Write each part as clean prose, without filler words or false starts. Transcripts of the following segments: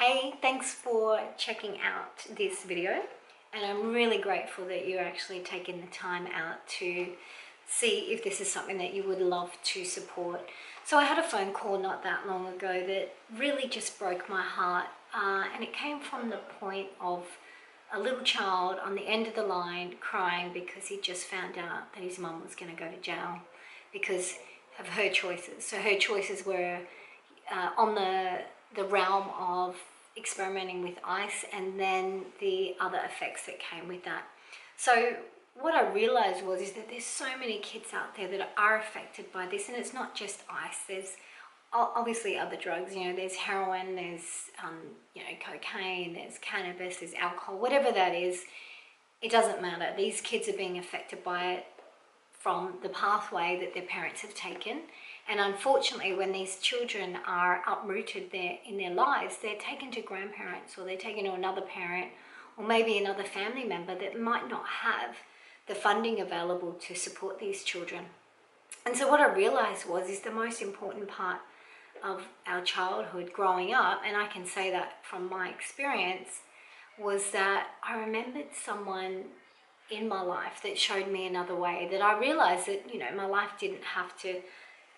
Hey, thanks for checking out this video, and I'm really grateful that you're actually taking the time out to see if this is something that you would love to support. So I had a phone call not that long ago that really just broke my heart, and it came from the point of a little child on the end of the line crying because he just found out that his mum was going to go to jail because of her choices. So her choices were on the realm of experimenting with ice and then the other effects that came with that. So what I realized is that there's so many kids out there that are affected by this, and it's not just ice. There's obviously other drugs, there's heroin, there's cocaine, there's cannabis, there's alcohol, whatever that is. It doesn't matter. These kids are being affected by it from the pathway that their parents have taken. And unfortunately, when these children are uprooted in their lives, they're taken to grandparents, or they're taken to another parent, or maybe another family member that might not have the funding available to support these children. And so what I realized is the most important part of our childhood growing up, and I can say that from my experience, was that I remembered someone in my life that showed me another way, that I realized that, my life didn't have to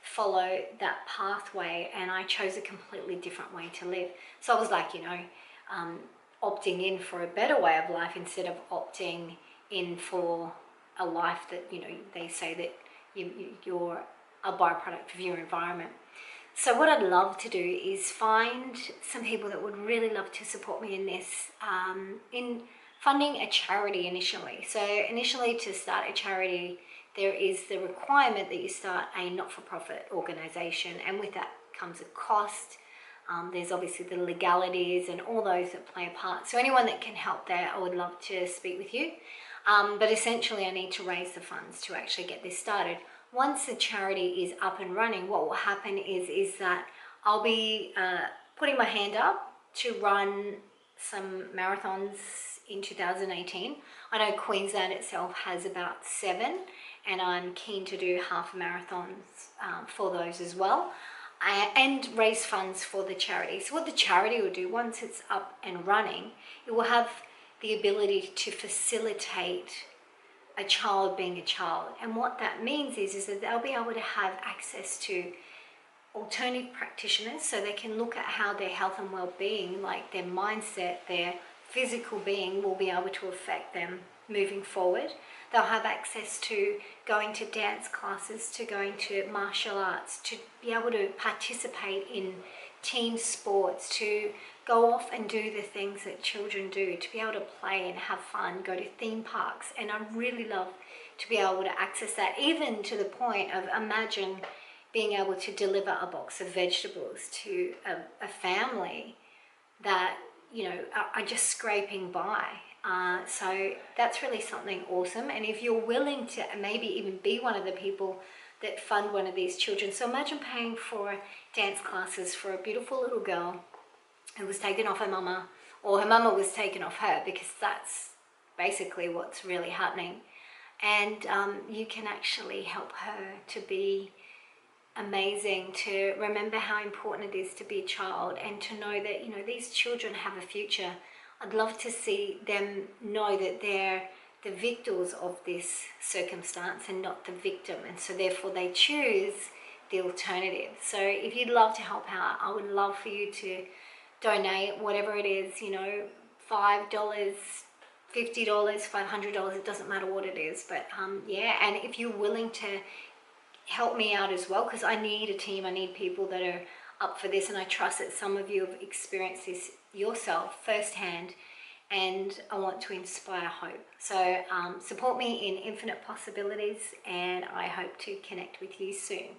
follow that pathway, and I chose a completely different way to live. So I was like, opting in for a better way of life instead of opting in for a life that, they say that you're a byproduct of your environment. So what I'd love to do is find some people that would really love to support me in this, in funding a charity initially. So initially, to start a charity, there is the requirement that you start a not-for-profit organization, and with that comes a cost. There's obviously the legalities and all those that play a part. So anyone that can help there, I would love to speak with you. But essentially, I need to raise the funds to actually get this started. Once the charity is up and running, what will happen is that I'll be putting my hand up to run some marathons in 2018. I know Queensland itself has about 7, and I'm keen to do half marathons for those as well, and raise funds for the charity. So what the charity will do, once it's up and running, it will have the ability to facilitate a child being a child. And what that means is that they'll be able to have access to alternative practitioners, so they can look at how their health and well-being, like their mindset, their physical being, will be able to affect them moving forward. They'll have access to going to dance classes, to going to martial arts, to be able to participate in team sports, to go off and do the things that children do, to be able to play and have fun, go to theme parks. And I really love to be able to access that, even to the point of, imagine being able to deliver a box of vegetables to a family that, are just scraping by. So that's really something awesome. And if you're willing to maybe even be one of the people that fund one of these children, so imagine paying for dance classes for a beautiful little girl who was taken off her mama, or her mama was taken off her, because that's basically what's really happening. And you can actually help her to be amazing, to remember how important it is to be a child, and to know that, these children have a future. I'd love to see them know that they're the victors of this circumstance and not the victim, and so therefore they choose the alternative. So if you'd love to help out, I would love for you to donate whatever it is, $5, $50, $500, it doesn't matter what it is. But yeah, and if you're willing to help me out as well, because I need a team, I need people that are up for this, and I trust that some of you have experienced this yourself firsthand, and I want to inspire hope. So support me in Infinite Possibilities, and I hope to connect with you soon.